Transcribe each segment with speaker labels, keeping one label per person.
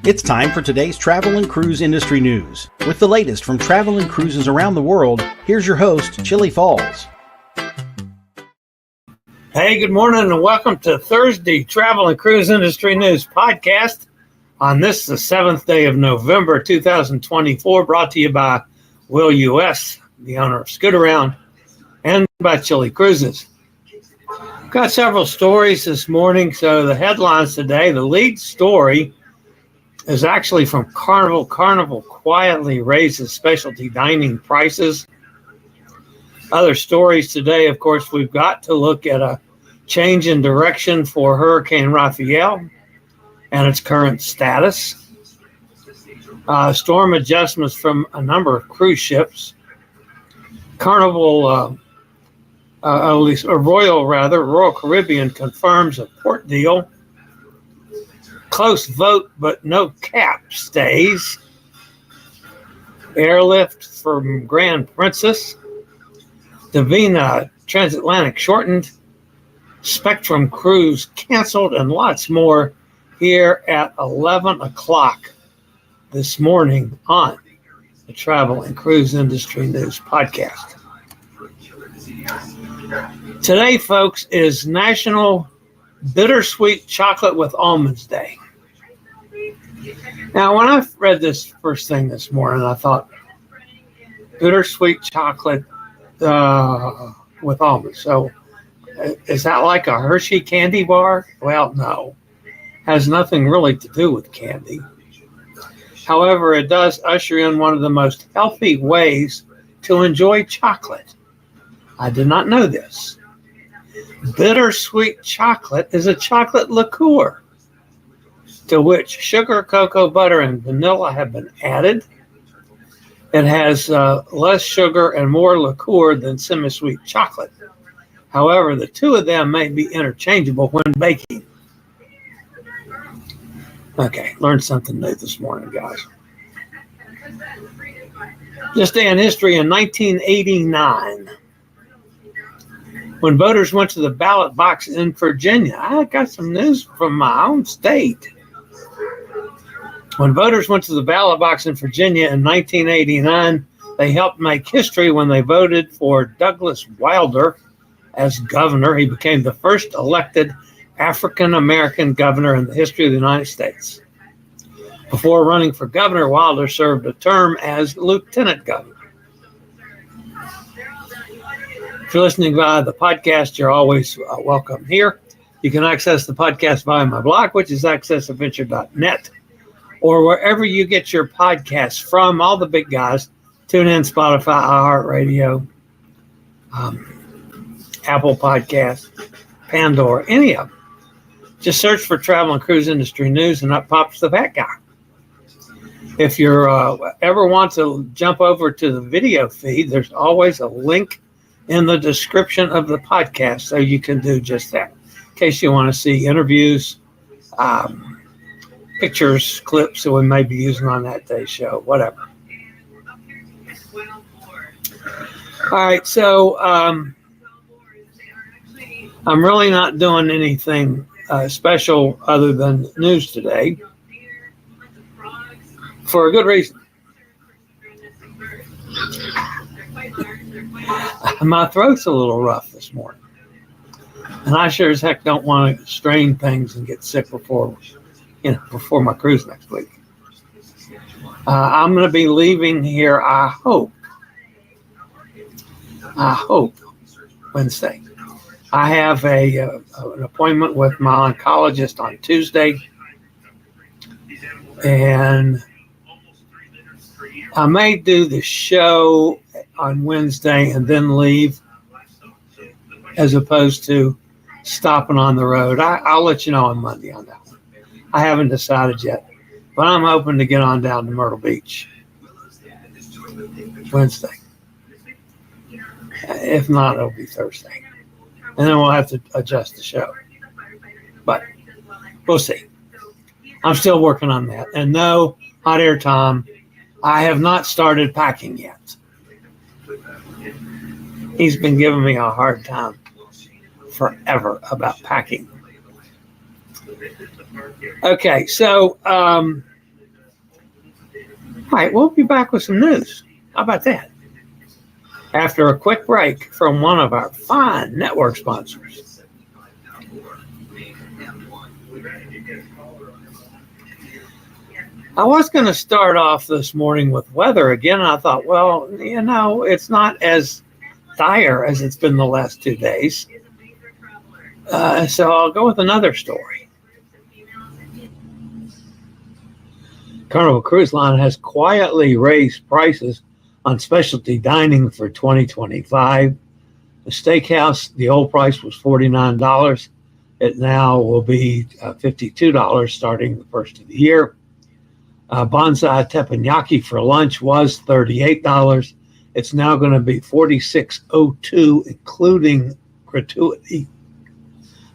Speaker 1: It's time for today's travel and cruise industry news. With the latest from travel and cruises around the world, here's your host, Chillie Falls.
Speaker 2: Hey, good morning and welcome to Thursday Travel and Cruise Industry News Podcast. On this, the 7th day of November 2024, brought to you by Will U.S., the owner of Scootaround, and by Chillie Cruises. Got several stories this morning, so the headlines today, the lead story is actually from Carnival. Carnival quietly raises specialty dining prices. Other stories today, of course, we've got to look at a change in direction for Hurricane Rafael and its current status. Storm adjustments from a number of cruise ships. Carnival, Royal Caribbean confirms a port deal. Close vote, but no cap stays. Airlift from Grand Princess. Divina transatlantic shortened. Spectrum cruise canceled, and lots more here at 11 o'clock this morning on the Travel and Cruise Industry News Podcast. Today, folks, is National Bittersweet Chocolate with Almonds Day. Now, when I read this first thing this morning, I thought, bittersweet chocolate with almonds. So, is that like a Hershey candy bar? Well, no. Has nothing really to do with candy. However, it does usher in one of the most healthy ways to enjoy chocolate. I did not know this. Bittersweet chocolate is a chocolate liqueur to which sugar, cocoa butter, and vanilla have been added. It has less sugar and more liqueur than semi-sweet chocolate. However, the two of them may be interchangeable when baking. Okay, learned something new this morning, guys. This day in history, in 1989, when voters went to the ballot box in Virginia, I got some news from my own state. When voters went to the ballot box in Virginia in 1989, they helped make history when they voted for Douglas Wilder as governor. He became the first elected African-American governor in the history of the United States. Before running for governor, Wilder served a term as lieutenant governor. If you're listening via the podcast, you're always welcome here. You can access the podcast via my blog, which is accessadventure.net, or wherever you get your podcasts from, all the big guys. TuneIn, Spotify, iHeartRadio, Apple Podcasts, Pandora, any of them. Just search for Travel and Cruise Industry News, and up pops the fat guy. If you ever want to jump over to the video feed, there's always a link in the description of the podcast, so you can do just that. In case you want to see interviews, pictures, clips that we may be using on that day's show, whatever. All right, so I'm really not doing anything special other than news today, for a good reason. My throat's a little rough this morning, and I sure as heck don't want to strain things and get sick before my cruise next week. I'm going to be leaving here, I hope, Wednesday. I have an appointment with my oncologist on Tuesday, and I may do the show on Wednesday and then leave, as opposed to stopping on the road. I'll let you know on Monday on that one. I haven't decided yet, but I'm hoping to get on down to Myrtle Beach Wednesday. If not, it'll be Thursday. And then we'll have to adjust the show. But we'll see. I'm still working on that. And no, Hot Air Tom, I have not started packing yet. He's been giving me a hard time forever about packing. Okay, so All right, we'll be back with some news. How about that? After a quick break from one of our fine network sponsors. I was going to start off this morning with weather again. I thought, well, it's not as dire as it's been the last 2 days. So I'll go with another story. Carnival Cruise Line has quietly raised prices on specialty dining for 2025. The steakhouse, the old price was $49. It now will be $52 starting the first of the year. Bonsai teppanyaki for lunch was $38. It's now going to be $46.02, including gratuity.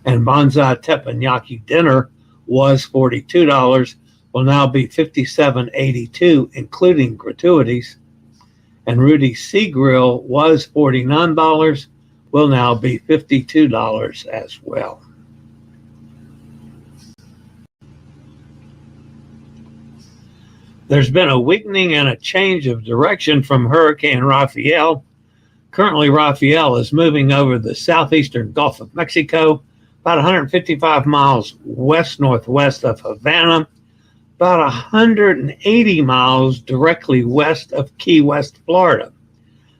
Speaker 2: And bonsai teppanyaki dinner was $42. Will now be $57.82, including gratuities. And Rudy's Sea Grill was $49, will now be $52 as well. There's been a weakening and a change of direction from Hurricane Rafael. Currently, Rafael is moving over the southeastern Gulf of Mexico, about 155 miles west-northwest of Havana, about 180 miles directly west of Key West, Florida.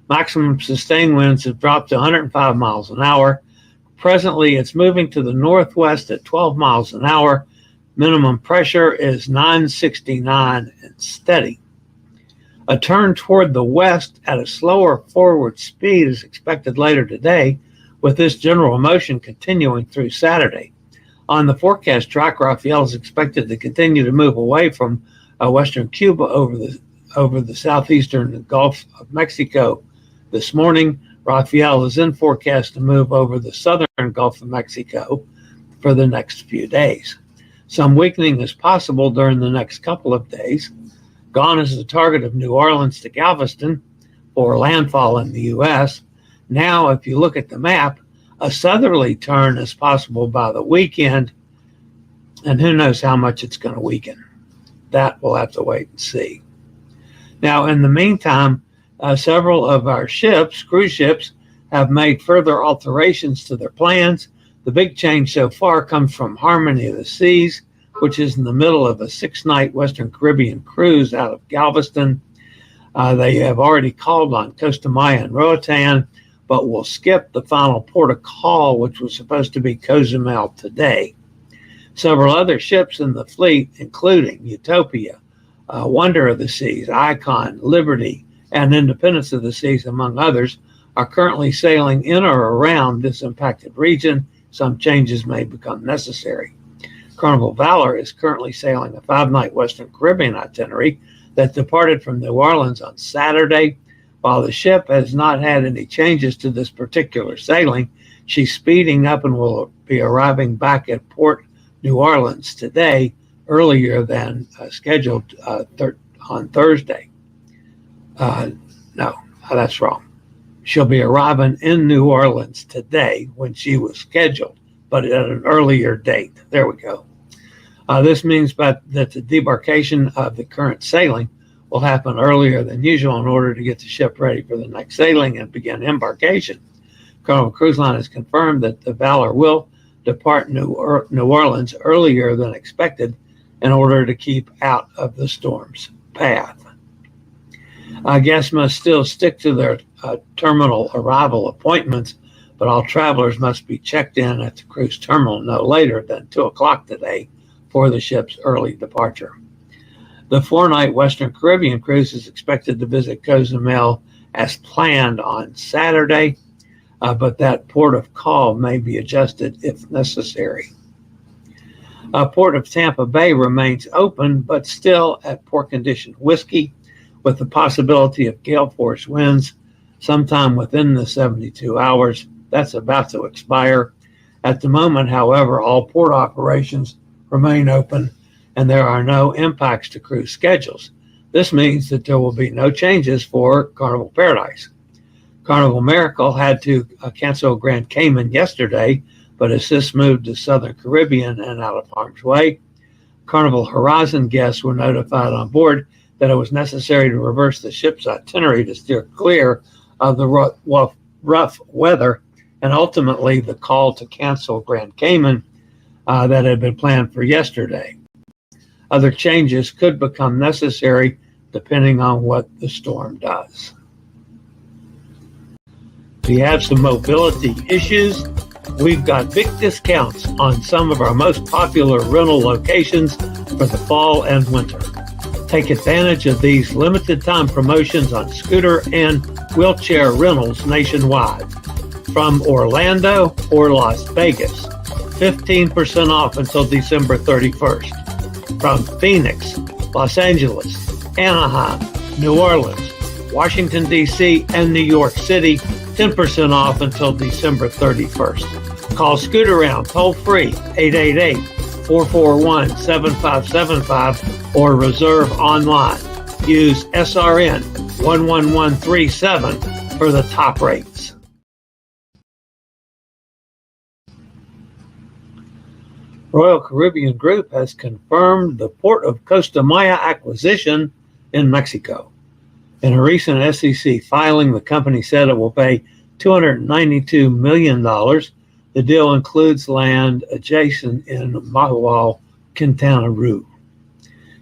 Speaker 2: Maximum sustained winds have dropped to 105 miles an hour. Presently, it's moving to the northwest at 12 miles an hour. Minimum pressure is 969 and steady. A turn toward the west at a slower forward speed is expected later today, with this general motion continuing through Saturday. On the forecast track, Rafael is expected to continue to move away from western Cuba over the southeastern Gulf of Mexico. This morning, Rafael is in forecast to move over the southern Gulf of Mexico for the next few days. Some weakening is possible during the next couple of days. Gone is the target of New Orleans to Galveston for landfall in the U.S. Now, if you look at the map, a southerly turn is possible by the weekend, and who knows how much it's going to weaken. That we'll have to wait and see. Now, in the meantime, several of our cruise ships, have made further alterations to their plans. The big change so far comes from Harmony of the Seas, which is in the middle of a 6-night Western Caribbean cruise out of Galveston. They have already called on Costa Maya and Roatan, but will skip the final port of call, which was supposed to be Cozumel today. Several other ships in the fleet, including Utopia, Wonder of the Seas, Icon, Liberty, and Independence of the Seas, among others, are currently sailing in or around this impacted region. Some changes may become necessary. Carnival Valor is currently sailing a 5-night Western Caribbean itinerary that departed from New Orleans on Saturday. While the ship has not had any changes to this particular sailing, she's speeding up and will be arriving back at Port New Orleans today, earlier than scheduled on Thursday. No, that's wrong. She'll be arriving in New Orleans today when she was scheduled, but at an earlier date. There we go. This means that the debarkation of the current sailing will happen earlier than usual in order to get the ship ready for the next sailing and begin embarkation. Carnival Cruise Line has confirmed that the Valor will depart New Orleans earlier than expected in order to keep out of the storm's path. Guests must still stick to their terminal arrival appointments, but all travelers must be checked in at the cruise terminal no later than 2 o'clock today for the ship's early departure. The 4-night Western Caribbean cruise is expected to visit Cozumel as planned on Saturday, but that port of call may be adjusted if necessary. Port of Tampa Bay remains open, but still at poor condition whiskey, with the possibility of gale force winds sometime within the 72 hours. That's about to expire. At the moment, however, all port operations remain open and there are no impacts to cruise schedules. This means that there will be no changes for Carnival Paradise. Carnival Miracle had to cancel Grand Cayman yesterday, but has since moved to Southern Caribbean and out of harm's way. Carnival Horizon guests were notified on board that it was necessary to reverse the ship's itinerary to steer clear of the rough weather, and ultimately the call to cancel Grand Cayman that had been planned for yesterday. Other changes could become necessary depending on what the storm does. If you have some mobility issues, we've got big discounts on some of our most popular rental locations for the fall and winter. Take advantage of these limited time promotions on scooter and wheelchair rentals nationwide. From Orlando or Las Vegas, 15% off until December 31st. From Phoenix, Los Angeles, Anaheim, New Orleans, Washington, D.C., and New York City, 10% off until December 31st. Call Scoot Around toll free 888-441-7575 or reserve online. Use SRN 11137 for the top rates. Royal Caribbean Group has confirmed the Port of Costa Maya acquisition in Mexico. In a recent SEC filing, the company said it will pay $292 million. The deal includes land adjacent in Mahual, Quintana Roo.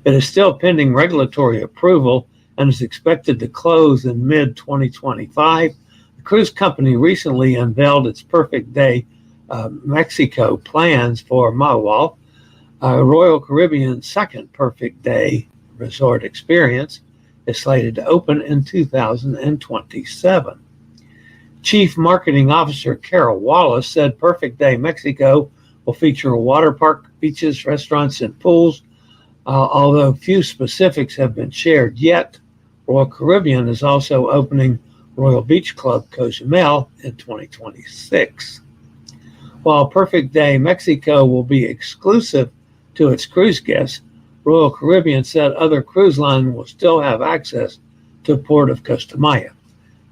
Speaker 2: It is still pending regulatory approval and is expected to close in mid-2025. The cruise company recently unveiled its Perfect Day Mexico plans for Mahual, Royal Caribbean's second Perfect Day resort experience, is slated to open in 2027. Chief Marketing Officer Carol Wallace said Perfect Day Mexico will feature a water park, beaches, restaurants, and pools. Although few specifics have been shared yet, Royal Caribbean is also opening Royal Beach Club Cozumel in 2026. While Perfect Day Mexico will be exclusive to its cruise guests, Royal Caribbean said other cruise lines will still have access to Port of Costa Maya.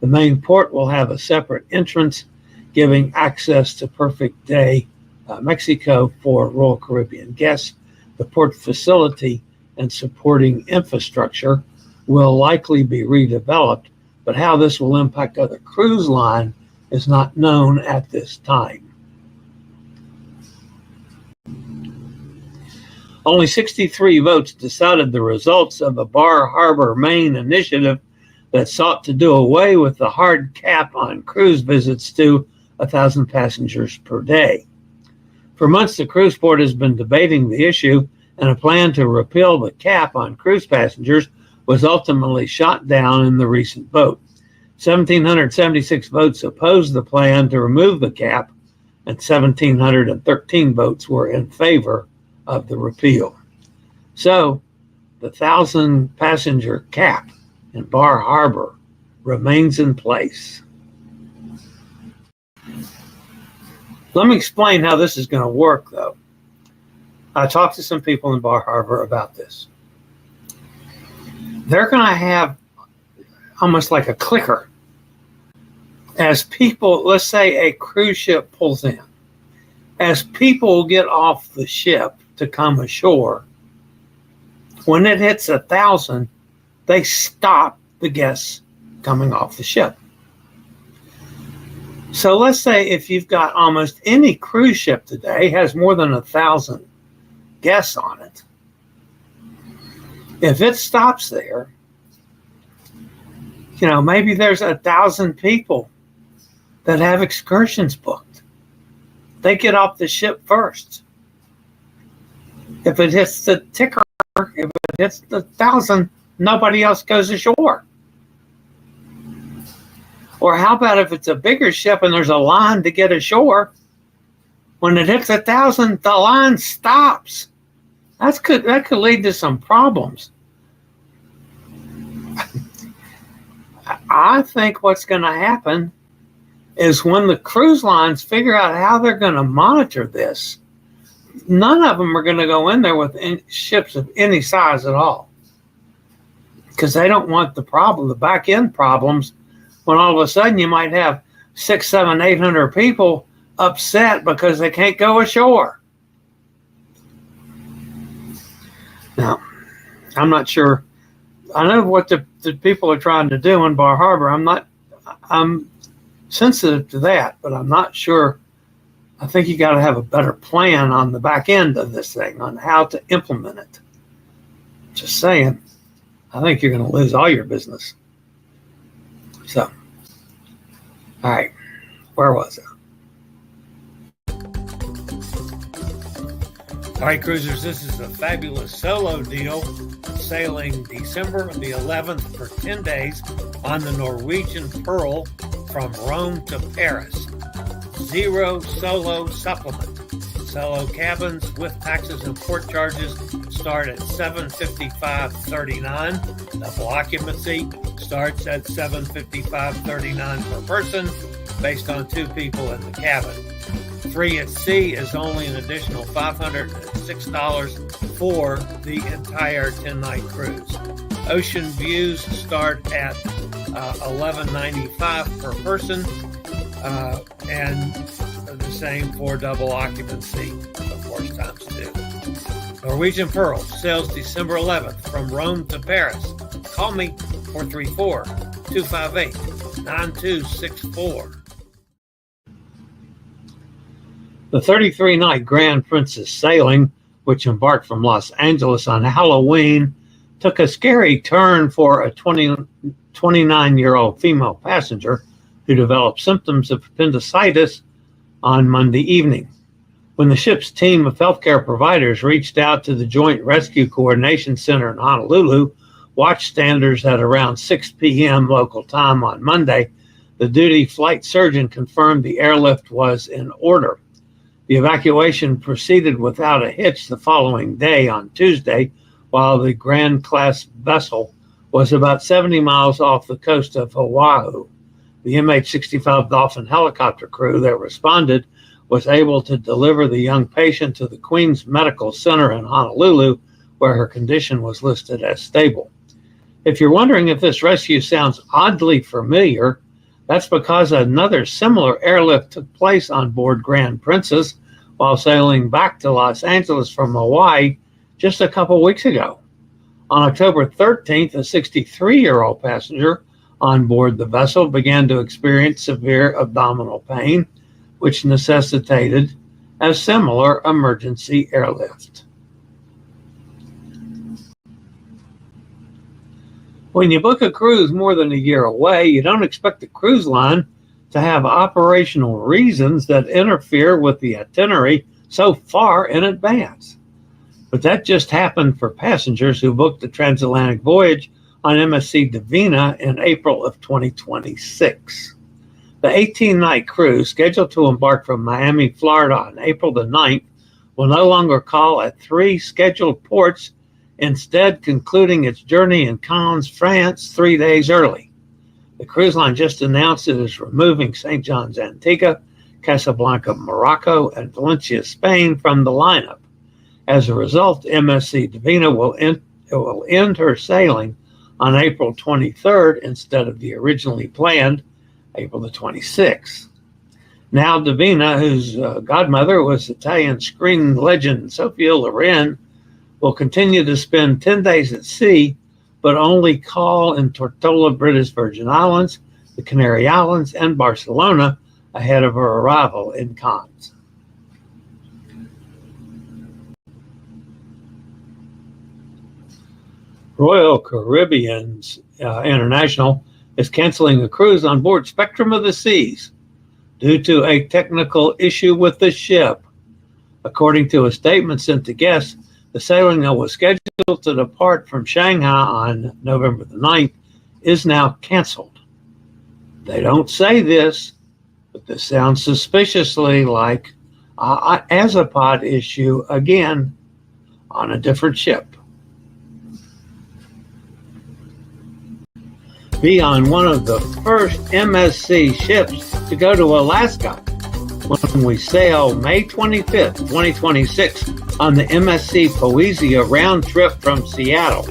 Speaker 2: The main port will have a separate entrance, giving access to Perfect Day Mexico for Royal Caribbean guests. The port facility and supporting infrastructure will likely be redeveloped, but how this will impact other cruise lines is not known at this time. Only 63 votes decided the results of a Bar Harbor, Maine initiative that sought to do away with the hard cap on cruise visits to 1,000 passengers per day. For months, the cruise port has been debating the issue, and a plan to repeal the cap on cruise passengers was ultimately shot down in the recent vote. 1,776 votes opposed the plan to remove the cap, and 1,713 votes were in favor of the repeal. So, the 1,000 passenger cap in Bar Harbor remains in place. Let me explain how this is going to work, though. I talked to some people in Bar Harbor about this. They're going to have almost like a clicker. As people, let's say a cruise ship pulls in, as people get off the ship to come ashore, when it hits 1,000, they stop the guests coming off the ship. So let's say if you've got almost any cruise ship today has more than 1,000 guests on it, if it stops there, maybe there's 1,000 people that have excursions booked. They get off the ship first. If it hits the ticker, if it hits the 1,000, nobody else goes ashore. Or how about if it's a bigger ship and there's a line to get ashore? When it hits 1,000, the line stops. That could lead to some problems. I think what's going to happen is when the cruise lines figure out how they're going to monitor this, none of them are going to go in there with ships of any size at all, because they don't want the back end problems, when all of a sudden you might have 600, 700, 800 people upset because they can't go ashore. Now, I'm not sure I know what the people are trying to do in Bar Harbor. I'm sensitive to that, but I'm not sure. I think you got to have a better plan on the back end of this thing on how to implement it. Just saying, I think you're going to lose all your business. So, all right, where was it? All right, cruisers, this is a fabulous solo deal sailing December the 11th for 10 days on the Norwegian Pearl from Rome to Paris. 0 solo supplement. Solo cabins with taxes and port charges start at $755.39. Double occupancy starts at $755.39 per person based on 2 people in the cabin. Free at sea is only an additional $506 for the entire 10-night cruise. Ocean views start at $11.95 per person, and the same for double occupancy, of course, times 2. Norwegian Pearl sails December 11th from Rome to Paris. Call me 434-258-9264. The 33-night Grand Princess sailing, which embarked from Los Angeles on Halloween, took a scary turn for a 29-year-old female passenger who developed symptoms of appendicitis on Monday evening. When the ship's team of healthcare providers reached out to the Joint Rescue Coordination Center in Honolulu, watchstanders at around 6 p.m. local time on Monday, the duty flight surgeon confirmed the airlift was in order. The evacuation proceeded without a hitch the following day on Tuesday, while the Grand Class vessel was about 70 miles off the coast of Oahu. The MH-65 Dolphin helicopter crew that responded was able to deliver the young patient to the Queens Medical Center in Honolulu, where her condition was listed as stable. If you're wondering if this rescue sounds oddly familiar, that's because another similar airlift took place on board Grand Princess while sailing back to Los Angeles from Hawaii just a couple weeks ago. On October 13th, a 63-year-old passenger on board the vessel began to experience severe abdominal pain, which necessitated a similar emergency airlift. When you book a cruise more than a year away, you don't expect the cruise line to have operational reasons that interfere with the itinerary so far in advance. But that just happened for passengers who booked the transatlantic voyage on MSC Divina in April of 2026. The 18-night cruise, scheduled to embark from Miami, Florida on April the 9th, will no longer call at 3 scheduled ports, instead concluding its journey in Cannes, France, 3 days early. The cruise line just announced it is removing St. John's, Antigua, Casablanca, Morocco, and Valencia, Spain from the lineup. As a result, MSC Divina will end her sailing on April 23rd instead of the originally planned April the 26th. Now Divina, whose godmother was Italian screen legend Sophia Loren, will continue to spend 10 days at sea, but only call in Tortola, British Virgin Islands, the Canary Islands, and Barcelona ahead of her arrival in Cannes. Royal Caribbean's International is canceling a cruise on board Spectrum of the Seas due to a technical issue with the ship. According to a statement sent to guests, the sailing that was scheduled to depart from Shanghai on November the 9th is now canceled. They don't say this, but this sounds suspiciously like an Azapod issue again on a different ship. Be on one of the first MSC ships to go to Alaska when we sail May 25th, 2026 on the MSC Poesia round trip from Seattle.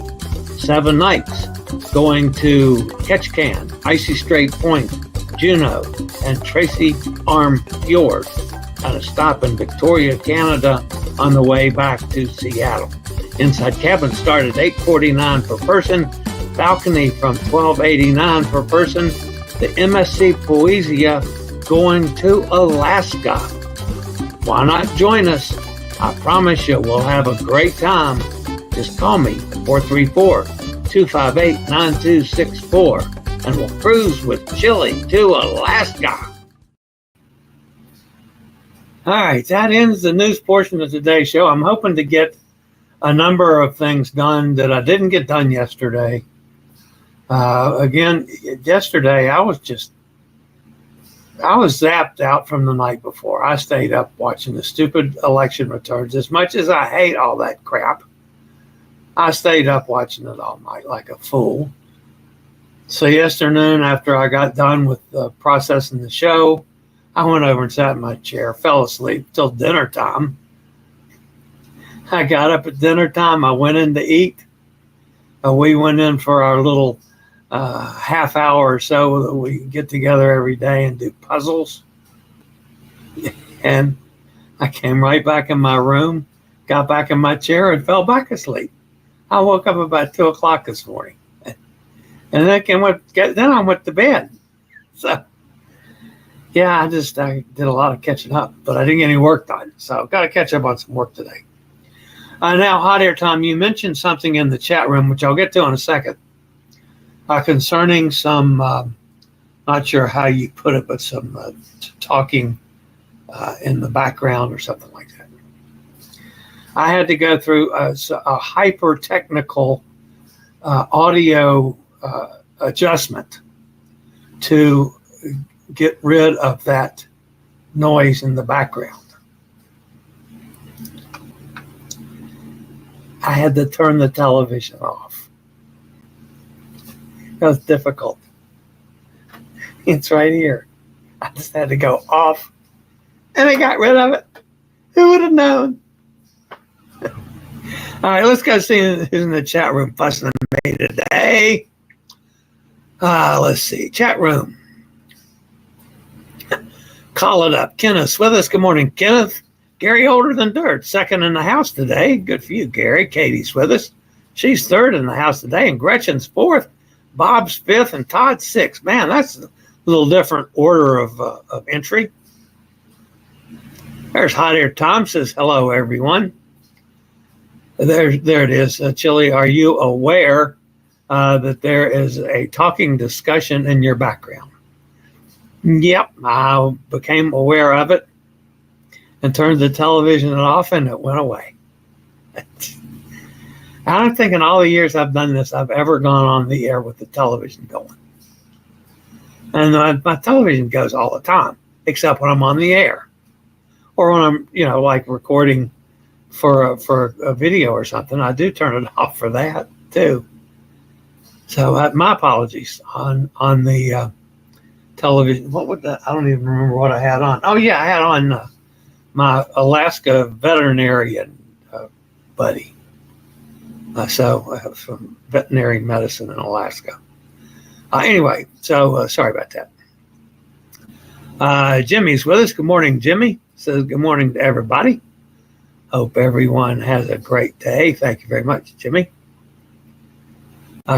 Speaker 2: 7 nights going to Ketchikan, Icy Strait Point, Juneau, and Tracy Arm Fjord, and a stop in Victoria, Canada on the way back to Seattle. Inside cabin start at $849 per person, balcony from $12.89 per person. The MSC Poesia going to Alaska. Why not join us? I promise you we'll have a great time. Just call me, 434-258-9264, and we'll cruise with Chillie to Alaska. All right, that ends the news portion of today's show. I'm hoping to get a number of things done that I didn't get done yesterday. Again, yesterday I was zapped out from the night before. I stayed up watching the stupid election returns. As much as I hate all that crap, I stayed up watching it all night like a fool. So yesterday, after I got done with processing the show, I went over and sat in my chair, fell asleep till dinner time. I got up at dinner time. I went in to eat. We went in for our little half hour or so that we get together every day and do puzzles. And I came right back in my room, got back in my chair, and fell back asleep. I woke up about 2 o'clock this morning. And then I went to bed. So, yeah, I did a lot of catching up, but I didn't get any work done. So I've got to catch up on some work today. Now, Hot Air Tom, you mentioned something in the chat room, which I'll get to in a second, concerning some, not sure how you put it, but some talking in the background or something like that. I had to go through a hyper-technical audio adjustment to get rid of that noise in the background. I had to turn the television off. It was difficult. It's right here. I just had to go off, and I got rid of it. Who would have known? All right, let's go see who's in the chat room fussing at me today. Let's see. Chat room. Call it up. Kenneth's with us. Good morning, Kenneth. Gary older than dirt, second in the house today. Good for you, Gary. Katie's with us. She's third in the house today, and Gretchen's fourth. Bob's fifth, and Todd's sixth. Man, that's a little different order of entry. There's Hot Air Tom says, hello, everyone. There it is. Chillie, are you aware that there is a talking discussion in your background? Yep, I became aware of it and turned the television off, and it went away. I don't think in all the years I've done this, I've ever gone on the air with the television going. And my television goes all the time, except when I'm on the air. Or when I'm, like recording for a video or something. I do turn it off for that, too. So my apologies on the television. What would that? I don't even remember what I had on. Oh, yeah, I had on my Alaska veterinarian buddy. So I have some veterinary medicine in Alaska. Anyway, so sorry about that. Jimmy's with us. Good morning, Jimmy. Says good morning to everybody. Hope everyone has a great day. Thank you very much, Jimmy.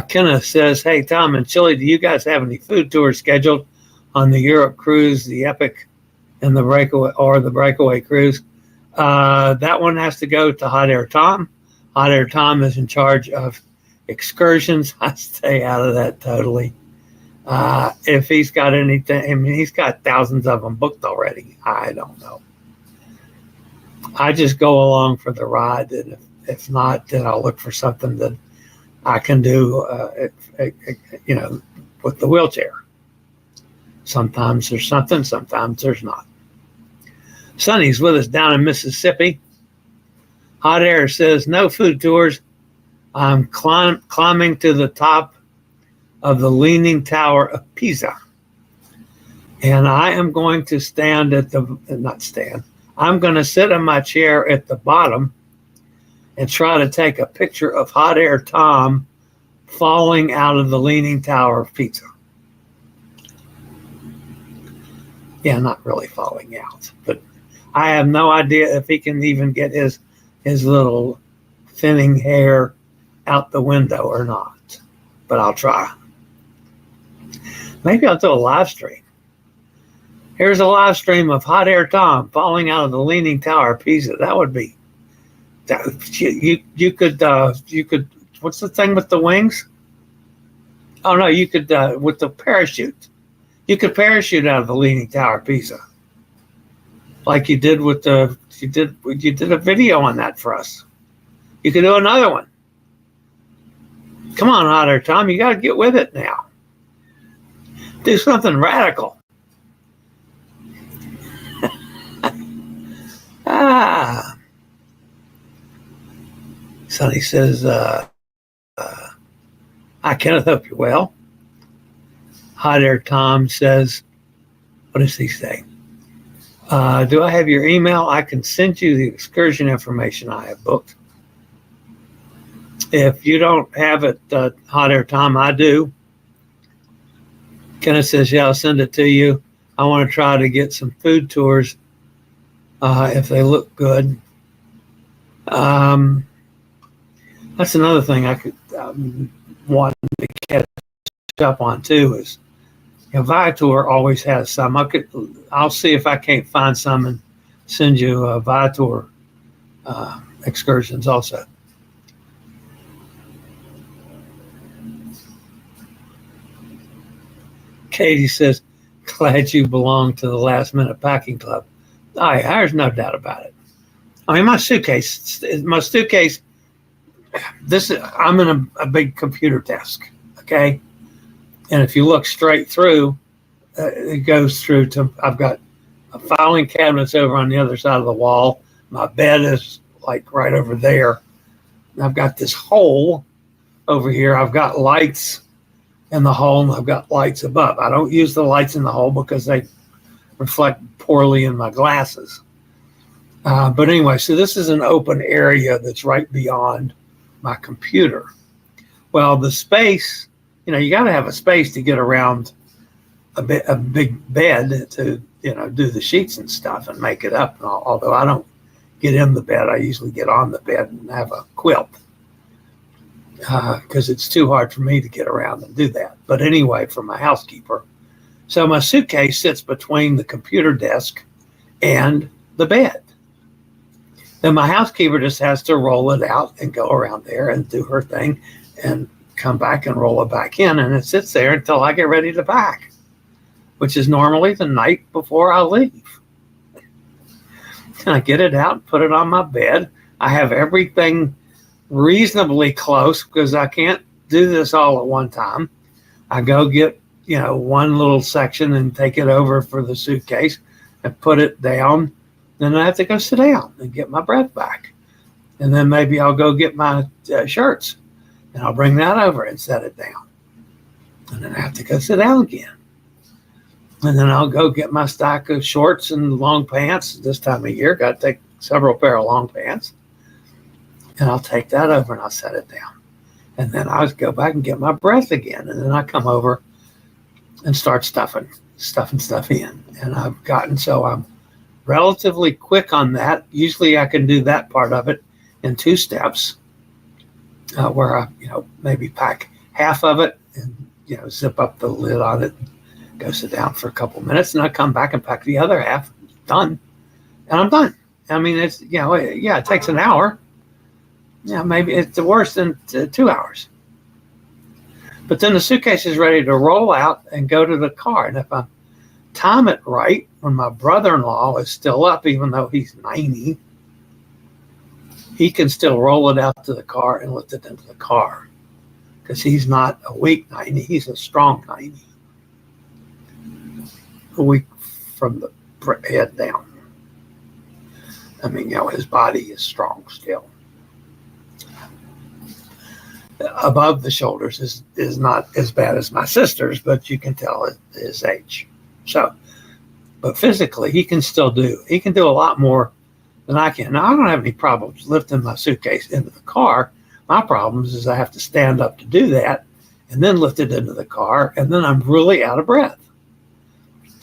Speaker 2: Kenneth says, hey, Tom and Chillie, do you guys have any food tours scheduled on the Europe cruise, the Epic, and the Breakaway cruise? That one has to go to Hot Air Tom. Hot Air Tom is in charge of excursions. I stay out of that totally. If he's got anything, I mean, he's got thousands of them booked already. I don't know. I just go along for the ride, and if not, then I'll look for something that I can do, with the wheelchair. Sometimes there's something, sometimes there's not. Sonny's with us down in Mississippi. Hot Air says, no food tours. I'm climbing to the top of the Leaning Tower of Pisa. And I am going to I'm going to sit in my chair at the bottom and try to take a picture of Hot Air Tom falling out of the Leaning Tower of Pisa. Yeah, not really falling out, but I have no idea if he can even get his little thinning hair out the window or not. but I'll try. Maybe I'll do a live stream. Here's a live stream of Hot Air Tom falling out of the Leaning Tower of Pisa. That would be, you could, what's the thing with the wings? Oh no, you could, with the parachute. You could parachute out of the Leaning Tower of Pisa. Like you did with you did a video on that for us. You could do another one. Come on, Hot Air Tom, you got to get with it now. Do something radical. Sonny says, I Kenneth, hope you're well. Hot Air Tom says, what does he say? Do I have your email? I can send you the excursion information I have booked. If you don't have it, Hot Air Tom, I do. Kenneth says, yeah, I'll send it to you. I want to try to get some food tours if they look good. That's another thing I could want to catch up on too is, Viator always has some. I'll see if I can't find some and send you Viator excursions also. Katie says, glad you belong to the Last Minute Packing Club. There's no doubt about it. I mean, my suitcase, I'm in a big computer desk, okay? And if you look straight through, it goes through to, I've got filing cabinets over on the other side of the wall. My bed is like right over there. And I've got this hole over here. I've got lights in the hole and I've got lights above. I don't use the lights in the hole because they reflect poorly in my glasses. But anyway, so this is an open area that's right beyond my computer. Well, the space, you got to have a space to get around a big bed to, do the sheets and stuff and make it up. Although I don't get in the bed, I usually get on the bed and have a quilt because it's too hard for me to get around and do that. But anyway, for my housekeeper. So my suitcase sits between the computer desk and the bed. Then my housekeeper just has to roll it out and go around there and do her thing and come back and roll it back in. And it sits there until I get ready to pack, which is normally the night before I leave. And I get it out, put it on my bed. I have everything reasonably close because I can't do this all at one time. I go get, one little section and take it over for the suitcase and put it down. Then I have to go sit down and get my breath back. And then maybe I'll go get my shirts and I'll bring that over and set it down. And then I have to go sit down again. And then I'll go get my stock of shorts and long pants. This time of year, got to take several pair of long pants. And I'll take that over and I'll set it down. And then I'll go back and get my breath again. And then I come over and start stuffing stuff in. And I've gotten so I'm relatively quick on that. Usually I can do that part of it in 2 steps where I, maybe pack half of it and, zip up the lid on it, go sit down for a couple minutes, and I come back and pack the other half. Done. And I'm done. I mean, it's, it takes an hour. Maybe it's worse than 2 hours. But then the suitcase is ready to roll out and go to the car. And if I time it right, when my brother-in-law is still up, even though he's 90, he can still roll it out to the car and lift it into the car. Because he's not a weak 90, he's a strong 90. A weak from the head down. I mean, his body is strong still. Above the shoulders is not as bad as my sister's, but you can tell his age. So, but physically, he can do a lot more than I can. Now, I don't have any problems lifting my suitcase into the car. My problems is I have to stand up to do that and then lift it into the car, and then I'm really out of breath.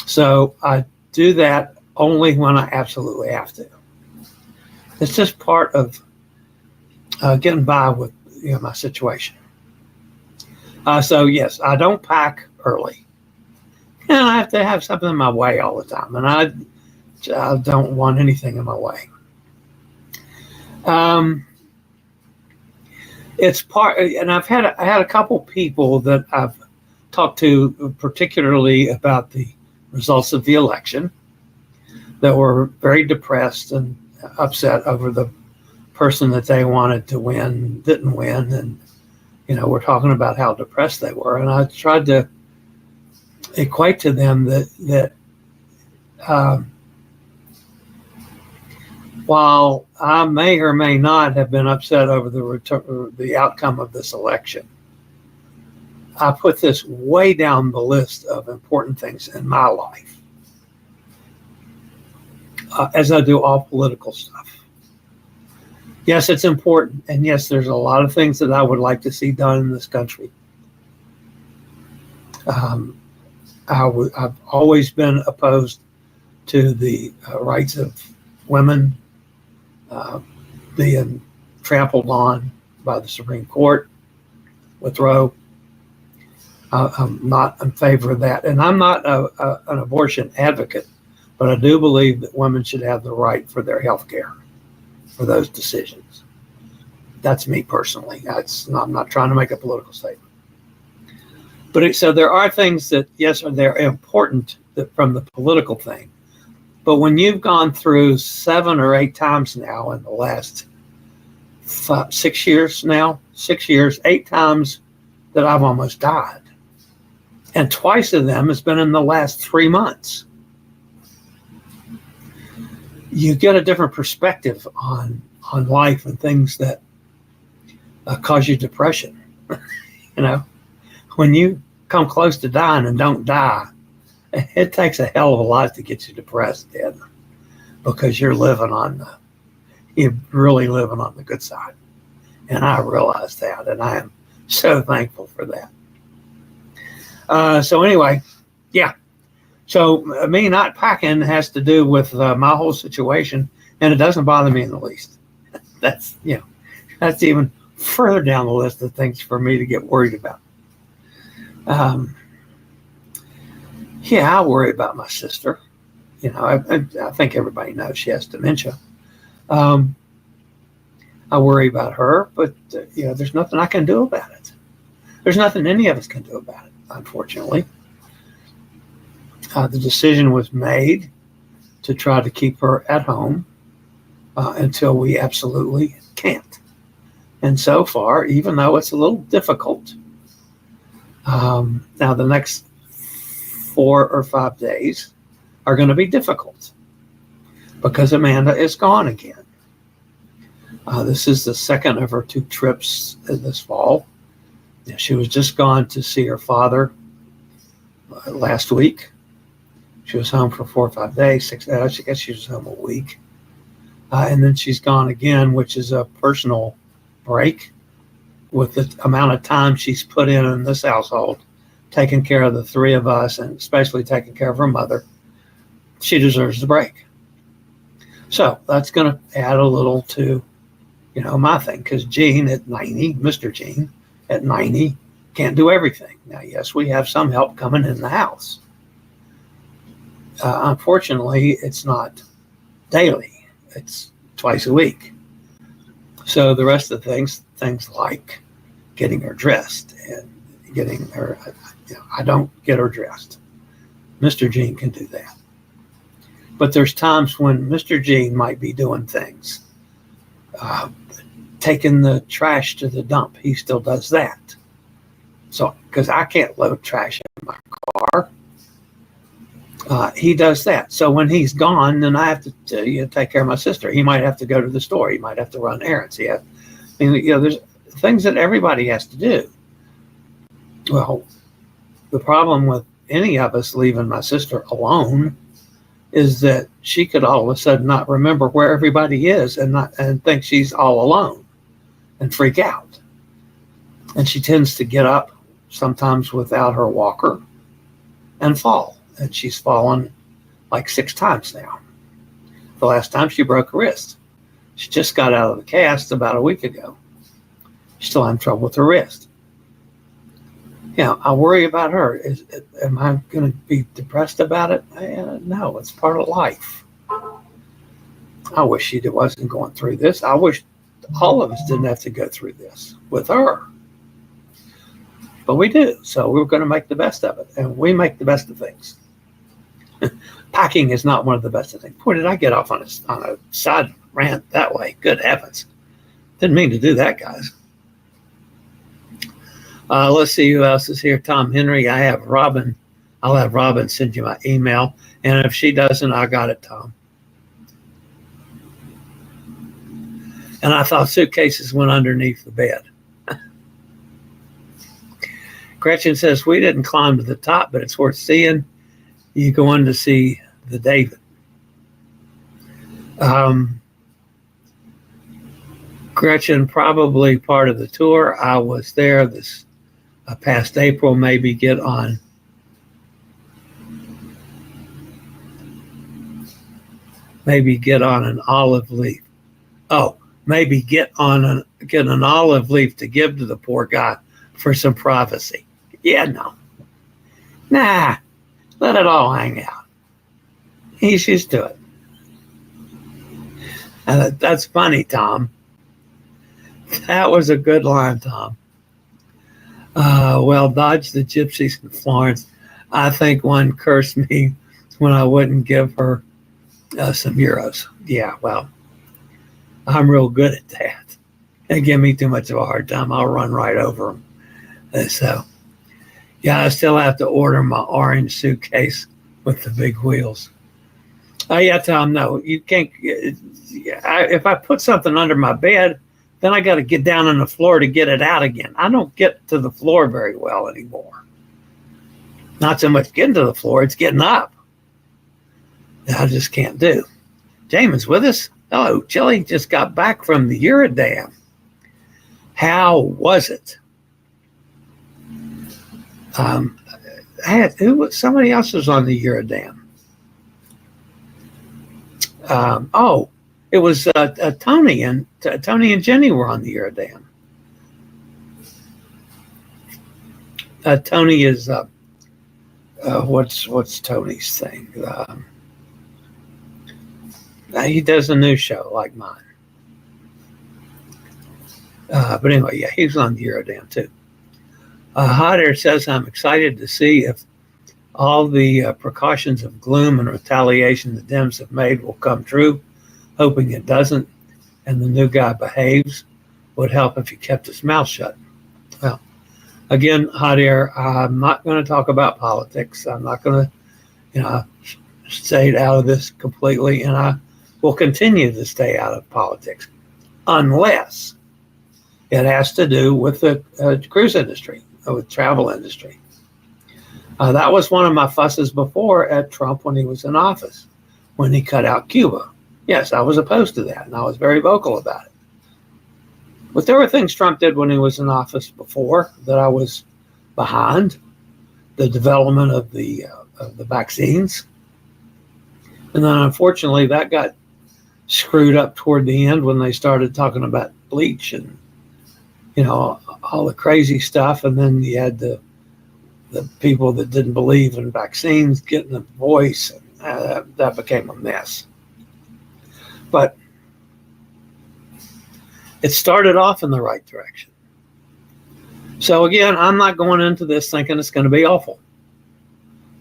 Speaker 2: So I do that only when I absolutely have to. It's just part of getting by with my situation. So yes, I don't pack early, and I have to have something in my way all the time, and I don't want anything in my way. It's part, and I had a couple people that I've talked to, particularly about the results of the election, that were very depressed and upset over the person that they wanted to win didn't win, and we're talking about how depressed they were, and I tried to equate to them that while I may or may not have been upset over the outcome of this election, I put this way down the list of important things in my life, as I do all political stuff. Yes, it's important, and yes, there's a lot of things that I would like to see done in this country. I've always been opposed to the rights of women being trampled on by the Supreme Court with Roe. I'm not in favor of that, and I'm not an abortion advocate, but I do believe that women should have the right for their health care, for those decisions. That's me personally. I'm not trying to make a political statement. But so there are things that, yes, they're important from the political thing. But when you've gone through 7 or 8 times now in the last 6 years now, 6 years, 8 times that I've almost died. And twice of them has been in the last 3 months. You get a different perspective on life and things that cause you depression. When you come close to dying and don't die, it takes a hell of a lot to get you depressed, Ed, because you're really living on the good side. And I realize that, and I am so thankful for that. So anyway, yeah. So me not packing has to do with my whole situation, and it doesn't bother me in the least. That's even further down the list of things for me to get worried about. I worry about my sister. I think everybody knows she has dementia. I worry about her, but there's nothing I can do about it. There's nothing any of us can do about it, unfortunately. The decision was made to try to keep her at home until we absolutely can't. And so far, even though it's a little difficult, now the next 4 or 5 days are going to be difficult because Amanda is gone again. This is the second of her 2 trips this fall. She was just gone to see her father last week. She was home for 4 or 5 days, 6 days. I guess she was home a week. And then she's gone again, which is a personal break with the amount of time she's put in this household, taking care of the 3 of us, and especially taking care of her mother. She deserves the break. So that's going to add a little to, my thing, because Gene at 90, Mr. Gene at 90, can't do everything. Now, yes, we have some help coming in the house. Unfortunately, it's not daily. It's twice a week. So the rest of the things like getting her dressed and getting her, I don't get her dressed. Mr. Gene can do that. But there's times when Mr. Gene might be doing things. Taking the trash to the dump, he still does that. So, because I can't load trash in my car, he does that. So when he's gone, then I have to take care of my sister. He might have to go to the store. He might have to run errands. There's things that everybody has to do. Well, the problem with any of us leaving my sister alone is that she could all of a sudden not remember where everybody is and think she's all alone and freak out. And she tends to get up sometimes without her walker and fall. And she's fallen like 6 times now. The last time she broke her wrist. She just got out of the cast about a week ago. She's still having trouble with her wrist. I worry about her. Am I going to be depressed about it? No, it's part of life. I wish she wasn't going through this. I wish all of us didn't have to go through this with her. But we do. So we're going to make the best of it. And we make the best of things. Packing is not one of the best of things. Boy, did I get off on a side rant that way. Good heavens. Didn't mean to do that, guys. Let's see who else is here. Tom Henry. I have Robin. I'll have Robin send you my email. And if she doesn't, I got it, Tom. And I thought suitcases went underneath the bed. Gretchen says, we didn't climb to the top, but it's worth seeing. You go in to see the David. Gretchen, probably part of the tour. I was there this past April. Maybe get on an olive leaf. Oh, maybe get an olive leaf to give to the poor guy for some privacy. Yeah, no. Nah, let it all hang out. He's used to it. And that's funny, Tom. That was a good line, Tom. Well, dodge the gypsies in Florence. I think one cursed me when I wouldn't give her some euros. Yeah, well, I'm real good at that. They give me too much of a hard time. I'll run right over them. So, yeah, I still have to order my orange suitcase with the big wheels. Oh, yeah, Tom, no, you can't. If I put something under my bed, then I got to get down on the floor to get it out again. I don't get to the floor very well anymore. Not so much getting to the floor, it's getting up. I just can't do. Jamin's with us. Hello, Chillie just got back from the Eurodam. How was it? Somebody else was on the Eurodam. It was Tony and Jenny were on the Eurodam. Tony is what's Tony's thing? He does a news show like mine. But anyway, yeah, he was on the Eurodam too. Hot Air says, I'm excited to see if all the precautions of gloom and retaliation the Dems have made will come true. Hoping it doesn't, and the new guy behaves. Would help if he kept his mouth shut. Well, again, Hot Air, I'm not going to talk about politics. I'm not going to, stay out of this completely, and I will continue to stay out of politics unless it has to do with the cruise industry, with travel industry. That was one of my fusses before at Trump when he was in office, when he cut out Cuba. Yes, I was opposed to that, and I was very vocal about it. But there were things Trump did when he was in office before that I was behind. The development of the vaccines. And then, unfortunately, that got screwed up toward the end when they started talking about bleach and, all the crazy stuff. And then you had the people that didn't believe in vaccines getting a voice. And that became a mess. But it started off in the right direction. So again, I'm not going into this thinking it's going to be awful.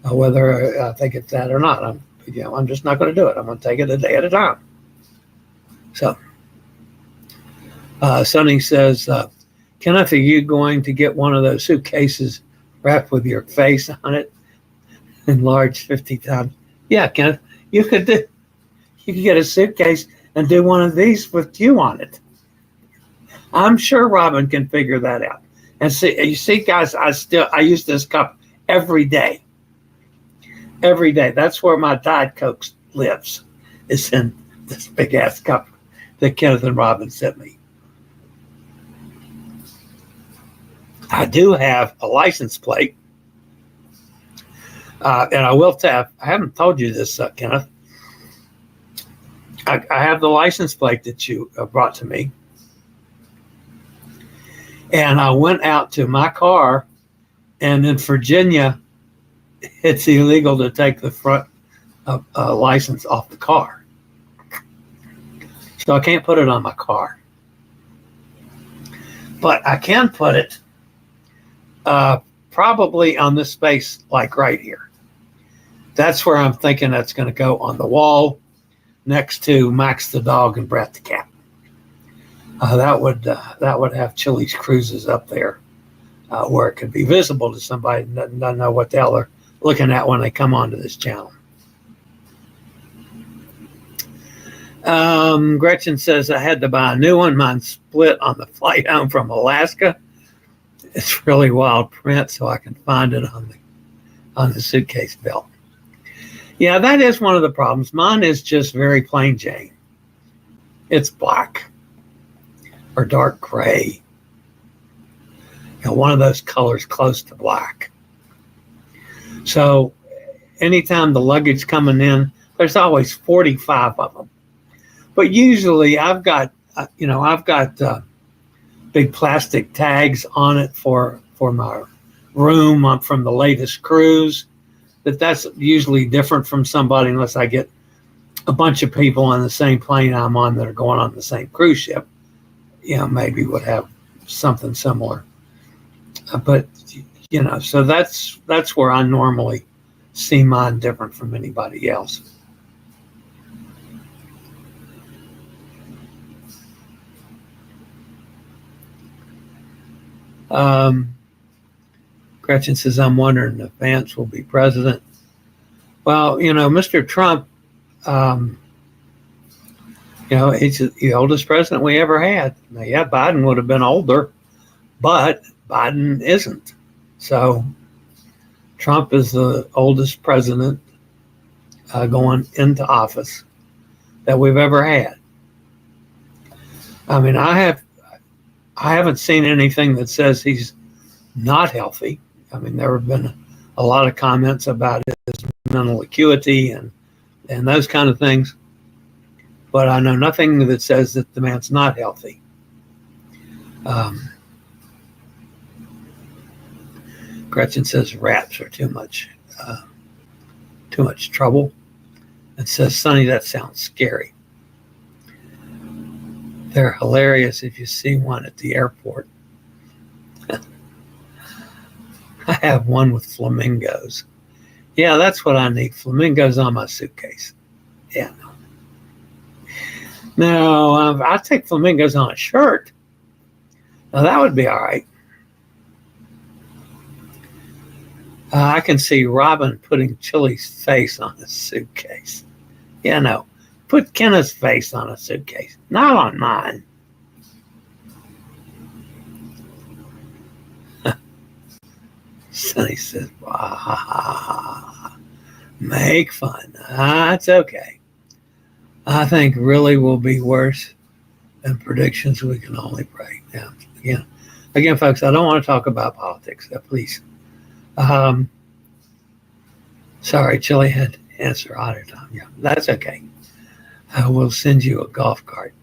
Speaker 2: Whether I think it's that or not, I'm just not going to do it. I'm going to take it a day at a time. So, Sonny says, Kenneth, are you going to get one of those suitcases wrapped with your face on it, enlarged 50 times? Yeah, Kenneth, you could get a suitcase and do one of these with you on it. I'm sure Robin can figure that out. And you see, guys, I use this cup every day. Every day. That's where my Diet Coke lives. It's in this big ass cup that Kenneth and Robin sent me. I do have a license plate. And I will I haven't told you this, Kenneth. I have the license plate that you brought to me. And I went out to my car And in Virginia, it's illegal to take the front license off the car. So I can't put it on my car. But I can put it probably on this space, like right here. That's where I'm thinking that's going to go, on the wall next to Max the dog and Brett the cat. That would have Chillie's Cruises up there, where it could be visible to somebody that doesn't know what the hell they're looking at when they come onto this channel. Gretchen says, I had to buy a new one. Mine split on the flight home from Alaska. It's really wild print, so I can find it on the suitcase belt. Yeah, that is one of the problems. Mine is just very plain Jane. It's black or dark gray. One of those colors close to black. So anytime the luggage coming in, there's always 45 of them. But usually I've got big plastic tags on it for my room from the latest cruise. That's usually different from somebody, unless I get a bunch of people on the same plane I'm on that are going on the same cruise ship. Maybe would have something similar. But so that's where I normally see mine different from anybody else. Gretchen says, I'm wondering if Vance will be president. Well, Mr. Trump, he's the oldest president we ever had. Now, yeah, Biden would have been older, but Biden isn't. So Trump is the oldest president going into office that we've ever had. I mean, I haven't seen anything that says he's not healthy. I mean, there have been a lot of comments about his mental acuity and those kind of things, but I know nothing that says that the man's not healthy. Gretchen says rats are too much trouble, and says, Sonny, that sounds scary. They're hilarious if you see one at the airport. I have one with flamingos. Yeah, that's what I need. Flamingos on my suitcase. Yeah. No, I take flamingos on a shirt. Now that would be all right. I can see Robin putting Chillie's face on a suitcase. Yeah, no. Put Kenneth's face on a suitcase, not on mine. Sonny says, make fun. It's okay. I think really will be worse than predictions. We can only pray. Yeah. Again, folks, I don't want to talk about politics. Please. Sorry, Chillie had to answer Otter Tom. Yeah, that's okay. I will send you a golf cart.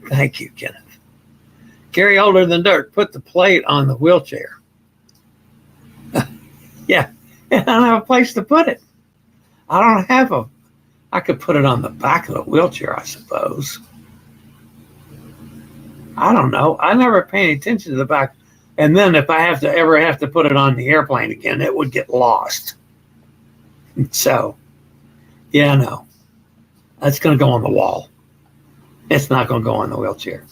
Speaker 2: Thank you, Kenneth. Gary Older Than Dirt, put the plate on the wheelchair. Yeah, I don't have a place to put it. I could put it on the back of the wheelchair, I suppose. I don't know. I never pay any attention to the back. And then if I ever have to put it on the airplane again, it would get lost. So, yeah, no. That's going to go on the wall. It's not going to go on the wheelchair.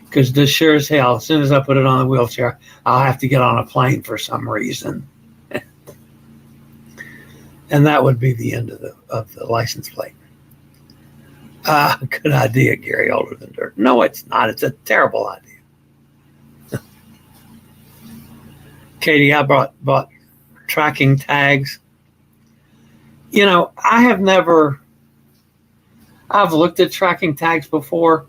Speaker 2: Because just sure as hell, as soon as I put it on the wheelchair, I'll have to get on a plane for some reason. And that would be the end of the license plate. Good idea, Gary Older Than Dirt. No, it's not. It's a terrible idea. Katie, I bought tracking tags. I've looked at tracking tags before,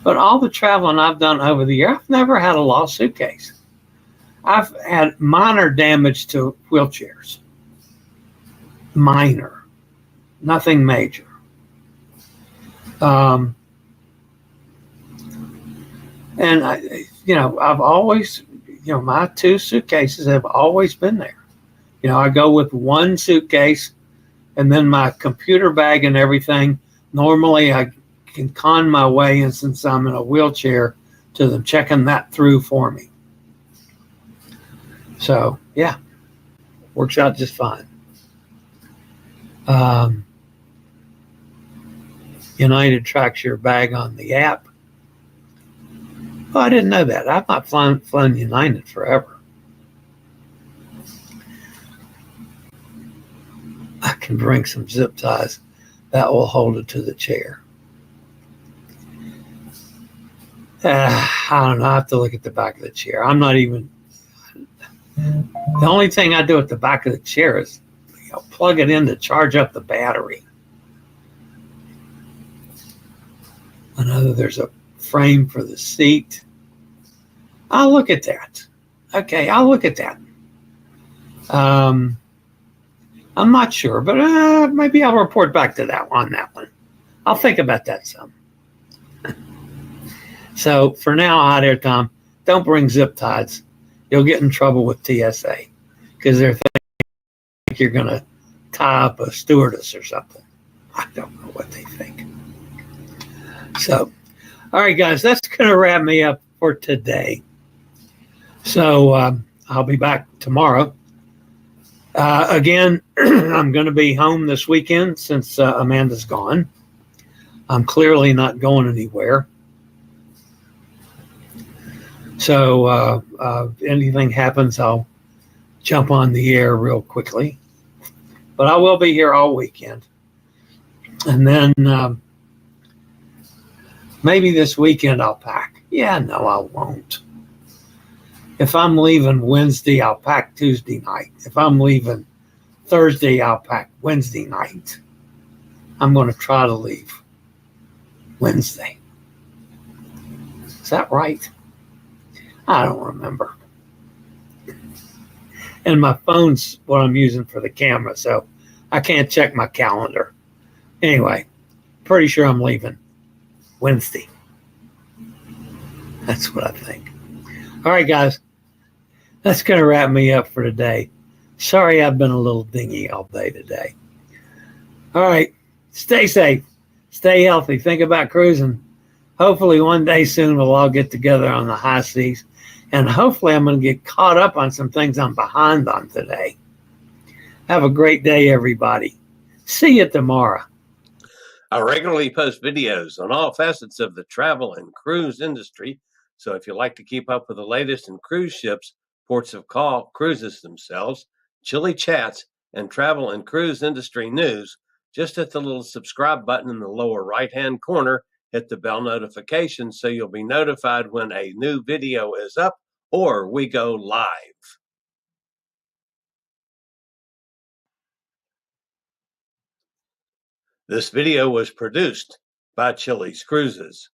Speaker 2: but all the traveling I've done over the year, I've never had a lost suitcase. I've had minor damage to wheelchairs. Minor. Nothing major. And I've always, my 2 suitcases have always been there. I go with 1 suitcase and then my computer bag and everything. Normally I can con my way in, since I'm in a wheelchair, to them checking that through for me. So yeah, works out just fine. United tracks your bag on the app. Oh, I didn't know that. I've not flown United forever. I can bring some zip ties that will hold it to the chair. I don't know. I have to look at the back of the chair. I'm not even. The only thing I do at the back of the chair is plug it in to charge up the battery. I know there's a frame for the seat. I'll look at that. Okay, I'll look at that. I'm not sure, but maybe I'll report back to that on that one. I'll think about that some. So for now, Hot Air Tom, don't bring zip ties. You'll get in trouble with TSA because they're think you're going to tie up a stewardess or something. I don't know what they think. So, all right, guys, that's going to wrap me up for today. So I'll be back tomorrow. Again, I'm going to be home this weekend since Amanda's gone. I'm clearly not going anywhere. So if anything happens, I'll jump on the air real quickly. But I will be here all weekend. And then maybe this weekend I'll pack. Yeah, no, I won't. If I'm leaving Wednesday, I'll pack Tuesday night. If I'm leaving Thursday, I'll pack Wednesday night. I'm going to try to leave Wednesday. Is that right? I don't remember. And my phone's what I'm using for the camera, so I can't check my calendar. Anyway, pretty sure I'm leaving Wednesday. That's what I think. All right, guys. That's going to wrap me up for today. Sorry I've been a little dingy all day today. All right. Stay safe. Stay healthy. Think about cruising. Hopefully one day soon we'll all get together on the high seas. And hopefully I'm going to get caught up on some things I'm behind on today. Have a great day, everybody. See you tomorrow.
Speaker 3: I regularly post videos on all facets of the travel and cruise industry. So if you like to keep up with the latest in cruise ships, ports of call, cruises themselves, Chillie chats, and travel and cruise industry news, just hit the little subscribe button in the lower right-hand corner. Hit the bell notification so you'll be notified when a new video is up or we go live. This video was produced by Chilliescruises.